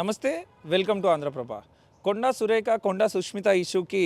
నమస్తే, welcome to Andhraprabha. Konda Surekha, కొండా సుష్మిత ఇష్యూకి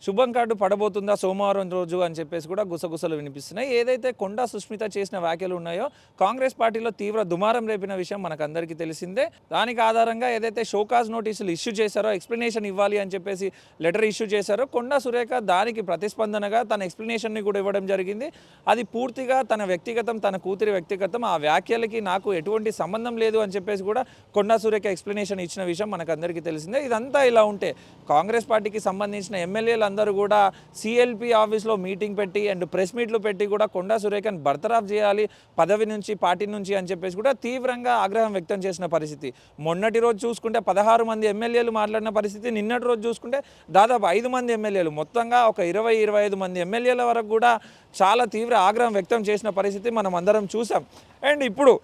శుభం card పడబోతుందా సోమవారం రోజు అని చెప్పేసి కూడా గుసగుసలు వినిపిస్తున్నాయి. ఏదైతే కొండా సుష్మిత చేసిన వ్యాఖ్యలు ఉన్నాయో కాంగ్రెస్ పార్టీలో తీవ్ర దుమారం రేపిన విషయం మనకందరికీ తెలిసిందే. దానికి ఆధారంగా ఏదైతే షోకాజ్ నోటీసులు ఇష్యూ చేశారో, ఎక్స్ప్లెనేషన్ ఇవ్వాలి అని చెప్పేసి లెటర్ ఇష్యూ చేశారో, కొండా సురేఖ దానికి ప్రతిస్పందనగా తన ఎక్స్ప్లెనేషన్ని కూడా ఇవ్వడం జరిగింది. అది పూర్తిగా తన వ్యక్తిగతం, తన కూతురి వ్యక్తిగతం. ఆ వ్యాఖ్యలకి నాకు ఎటువంటి సంబంధం లేదు అని చెప్పేసి కూడా కొండా సురేఖ ఎక్స్ప్లెనేషన్ ఇచ్చిన విషయం మనకందరికీ తెలిసిందే. ఇదంతా ఇలా ఉంటే కాంగ్రెస్ పార్టీకి సంబంధించిన ఎమ్మెల్యేలు అందరూ కూడా సిఎల్పి ఆఫీస్లో మీటింగ్ పెట్టి అండ్ ప్రెస్ మీట్లు పెట్టి కూడా కొండా సురేఖను బర్తరాఫ్ చేయాలి పదవి నుంచి, పార్టీ నుంచి అని చెప్పేసి కూడా తీవ్రంగా ఆగ్రహం వ్యక్తం చేసిన పరిస్థితి. మొన్నటి రోజు చూసుకుంటే 16 మంది ఎమ్మెల్యేలు మాట్లాడిన పరిస్థితి, నిన్నటి రోజు చూసుకుంటే దాదాపు 5 మంది ఎమ్మెల్యేలు, మొత్తంగా ఒక 20-25 మంది ఎమ్మెల్యేల వరకు కూడా చాలా తీవ్ర ఆగ్రహం వ్యక్తం చేసిన పరిస్థితి మనం అందరం చూసాం. అండ్ ఇప్పుడు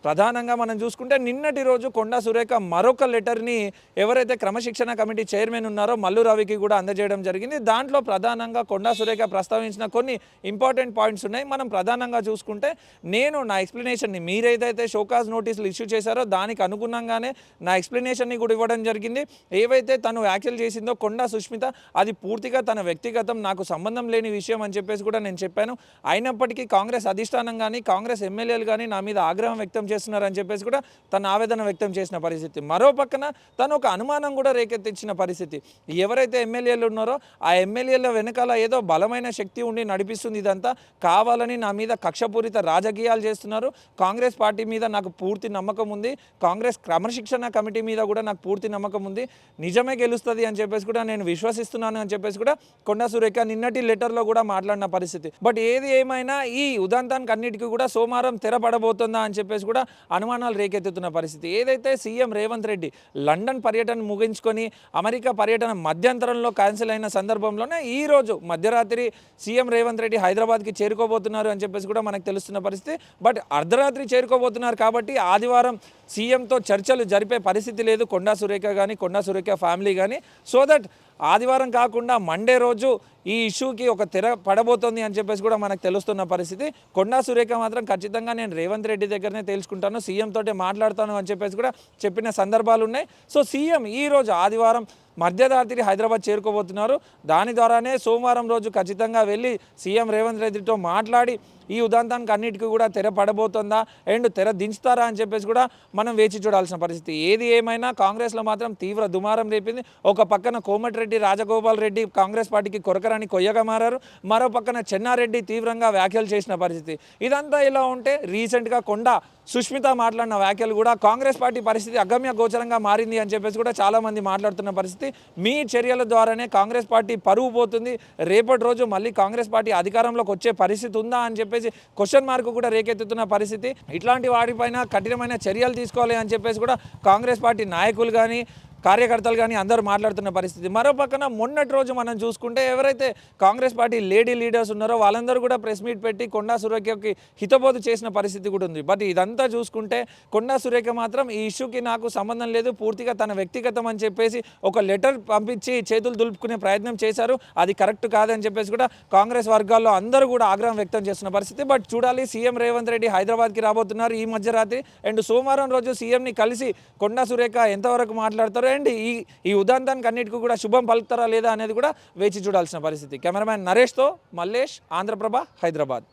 ప్రధానంగా మనం చూసుకుంటే నిన్నటి రోజు కొండా సురేఖ మరొక లెటర్ని ఎవరైతే క్రమశిక్షణ కమిటీ చైర్మన్ ఉన్నారో మల్లు రవికి కూడా అందజేయడం జరిగింది. దాంట్లో ప్రధానంగా కొండా సురేఖ ప్రస్తావించిన కొన్ని ఇంపార్టెంట్ పాయింట్స్ ఉన్నాయి. మనం ప్రధానంగా చూసుకుంటే నేను నా ఎక్స్ప్లెనేషన్ని, మీరేదైతే షోకాజ్ నోటీసులు ఇష్యూ చేశారో దానికి అనుగుణంగానే నా ఎక్స్ప్లెనేషన్ని కూడా ఇవ్వడం జరిగింది. ఏవైతే తను వ్యాఖ్యలు చేసిందో కొండా సుష్మిత, అది పూర్తిగా తన వ్యక్తిగతం, నాకు సంబంధం లేని విషయం అని చెప్పేసి కూడా నేను చెప్పాను. అయినప్పటికీ కాంగ్రెస్ అధిష్టానం కానీ, కాంగ్రెస్ ఎమ్మెల్యేలు కానీ నా మీద ఆగ్రహం వ్యక్తం చేస్తున్నారని చెప్పేసి కూడా తన ఆవేదన వ్యక్తం చేసిన పరిస్థితి. మరో పక్కన తను ఒక అనుమానం కూడా రేకెత్తించిన పరిస్థితి. ఎవరైతే ఎమ్మెల్యేలు ఉన్నారో ఆ ఎమ్మెల్యేల వెనకాల ఏదో బలమైన శక్తి ఉండి నడిపిస్తుంది, ఇదంతా కావాలని నా మీద కక్షపూరిత రాజకీయాలు చేస్తున్నారు. కాంగ్రెస్ పార్టీ మీద నాకు పూర్తి నమ్మకం ఉంది, కాంగ్రెస్ క్రమశిక్షణ కమిటీ మీద కూడా నాకు పూర్తి నమ్మకం ఉంది, నిజమే గెలుస్తుంది అని చెప్పేసి కూడా నేను విశ్వసిస్తున్నాను అని చెప్పేసి కూడా కొండా సురేఖ నిన్నటి లెటర్లో కూడా మాట్లాడిన పరిస్థితి. బట్ ఏది ఏమైనా ఈ ఉదంతానికి అన్నిటికీ కూడా సోమవారం తెరపడబోతుందా అని చెప్పేసి కూడా అనుమానాలు రేకెత్తుతున్న పరిస్థితి. ఏదైతే సీఎం రేవంత్ రెడ్డి లండన్ పర్యటన ముగించుకొని అమెరికా పర్యటన మధ్యంతరంలో క్యాన్సిల్ అయిన సందర్భంలోనే ఈరోజు మధ్యరాత్రి సీఎం రేవంత్ రెడ్డి హైదరాబాద్కి చేరుకోబోతున్నారు అని చెప్పేసి కూడా మనకు తెలుస్తున్న పరిస్థితి. బట్ అర్ధరాత్రి చేరుకోబోతున్నారు కాబట్టి ఆదివారం సీఎంతో చర్చలు జరిపే పరిస్థితి లేదు కొండా సురేఖ కానీ, కొండా సురేఖ ఫ్యామిలీ కానీ. సో దట్ ఆదివారం కాకుండా మండే రోజు ఈ ఇష్యూకి ఒక తెర పడబోతోంది అని చెప్పేసి కూడా మనకు తెలుస్తున్న పరిస్థితి. కొండా సురేఖ మాత్రం ఖచ్చితంగా నేను రేవంత్ రెడ్డి దగ్గరనే తేల్చుకుంటాను, సీఎం తోటే మాట్లాడతాను అని చెప్పేసి కూడా చెప్పిన సందర్భాలు ఉన్నాయి. సో సీఎం ఈరోజు ఆదివారం మధ్యరాత్రి హైదరాబాద్ చేరుకోబోతున్నారు. దాని ద్వారానే సోమవారం రోజు ఖచ్చితంగా వెళ్ళి సీఎం రేవంత్ రెడ్డితో మాట్లాడి ఈ ఉదంతానికి అన్నిటికీ కూడా తెర పడబోతుందా అండ్ తెర దించుతారా అని చెప్పేసి కూడా మనం వేచి చూడాల్సిన పరిస్థితి. ఏది ఏమైనా కాంగ్రెస్లో మాత్రం తీవ్ర దుమారం రేపింది. ఒక పక్కన కోమటిరెడ్డి రాజగోపాల్ రెడ్డి కాంగ్రెస్ పార్టీకి కొరకరాని కొయ్యగా మారారు, మరో పక్కన చెన్నారెడ్డి తీవ్రంగా వ్యాఖ్యలు చేసిన పరిస్థితి. ఇదంతా ఇలా ఉంటే రీసెంట్గా కొండా సుష్మిత మాట్లాడిన వ్యాఖ్యలు కూడా కాంగ్రెస్ పార్టీ పరిస్థితి అగమ్య గోచరంగా మారింది అని చెప్పేసి కూడా చాలామంది మాట్లాడుతున్న పరిస్థితి. మీ చర్యల ద్వారానే కాంగ్రెస్ పార్టీ పరువు పోతుంది, రేపటి రోజు మళ్ళీ కాంగ్రెస్ పార్టీ అధికారంలోకి వచ్చే పరిస్థితి ఉందా అని చెప్పేసి క్వశ్చన్ మార్క్ కూడా రేకెత్తుతున్న పరిస్థితి. ఇట్లాంటి వాటిపైన కఠినమైన చర్యలు తీసుకోవాలి అని చెప్పేసి కూడా కాంగ్రెస్ పార్టీ నాయకులు కానీ, కార్యకర్తలు కానీ అందరూ మాట్లాడుతున్న పరిస్థితి. మరో పక్కన మొన్నటి రోజు మనం చూసుకుంటే ఎవరైతే కాంగ్రెస్ పార్టీ లేడీ లీడర్స్ ఉన్నారో వాళ్ళందరూ కూడా ప్రెస్ మీట్ పెట్టి కొండా సురేఖకి హితబోధ చేసిన పరిస్థితి కూడా ఉంది. బట్ ఇదంతా చూసుకుంటే కొండా సురేఖ మాత్రం ఈ ఇష్యూకి నాకు సంబంధం లేదు, పూర్తిగా తన వ్యక్తిగతం అని చెప్పేసి ఒక లెటర్ పంపించి చేతులు దులుపుకునే ప్రయత్నం చేశారు. అది కరెక్ట్ కాదని చెప్పేసి కూడా కాంగ్రెస్ వర్గాల్లో అందరూ కూడా ఆగ్రహం వ్యక్తం చేస్తున్న పరిస్థితి. బట్ చూడాలి, సీఎం రేవంత్ రెడ్డి హైదరాబాద్కి రాబోతున్నారు ఈ మధ్యరాత్రి. అండ్ సోమవారం రోజు సీఎంని కలిసి కొండా సురేఖ ఎంతవరకు మాట్లాడతారో అండ్ ఈ ఉదంతానికి అన్నిటికీ కూడా శుభం పలుకుతారా లేదా అనేది కూడా వేచి చూడాల్సిన పరిస్థితి. కెమెరామ్యాన్ నరేష్తో మల్లేష్, ఆంధ్రప్రభ, హైదరాబాద్.